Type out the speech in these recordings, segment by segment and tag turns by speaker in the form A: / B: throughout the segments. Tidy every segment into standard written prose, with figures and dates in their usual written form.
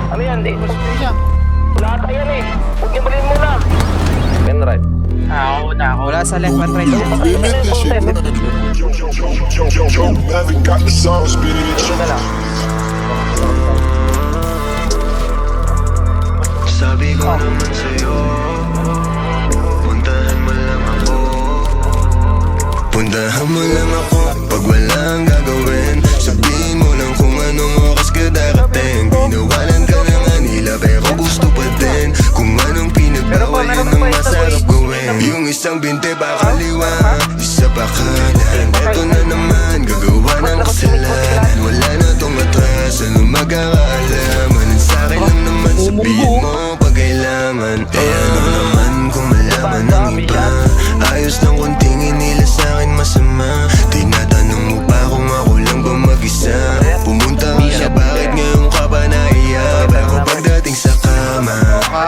A: Ano yan? Di.
B: Hindi siya.
A: Wala ata yan eh. Huwag niyo balin muna. Pen right.
B: Ako na ako.
C: Wala sa left and right.
D: Limit this shit. Yo, haven't got the sauce, bitch.
A: Ito na lang.
E: Sabi ko naman sa'yo, puntahan mo lang ako. Puntahan mo lang ako pag walang gagawin. Sabihin mo lang kung anong oras ka darating. Ginawalan ka na nga nila pero gusto pa din. Kung anong pinagbawal yun ang masarap gawin. Yung isang binte pa kaliwa, isa pa kanan. Eto na naman, gagawa ng kasalanan. Wala na tong atras, ano magkakaalaman. Ang sa'kin lang naman sabihin mo pag kailangan. Eh ano naman kung malaman ng iba. Ayos ng konting nila sa'kin masama. Tinatanong mo pa kung ako lang ba mag-isa. Pumunta ka na bakit ngayon ka ba naiya. Pero pagdating sa kama,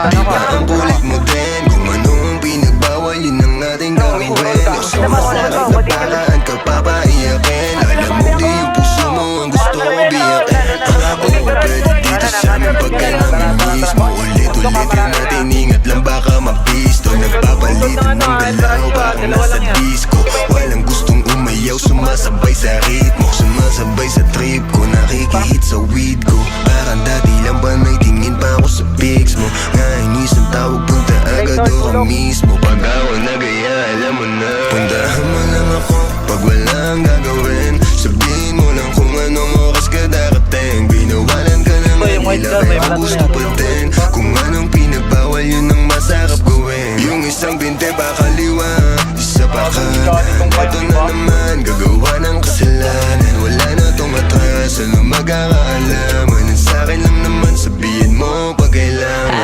E: di ba ang kulit mo din. Kung ano ang pinagbawal yun ang ating gawin. Sa masarap na paraan ka papaiyakin. Alam mo di yung puso mo ang gusto mo biyakin. Oo, pwede dito sa amin pagka namin mismo. Ulit-ulitin natin, ingat lang baka mapisto. Nagpapalitan ng galaw parang nasa disco. Walang gustong umayaw, sumasabay sa ritmo. Sumasabay sa trip ko, nakikihit sa weed ko. Parang dati lang ba may tingin pa ako sa pics mo. Nga inis ang tawag, punta agad ako mismo.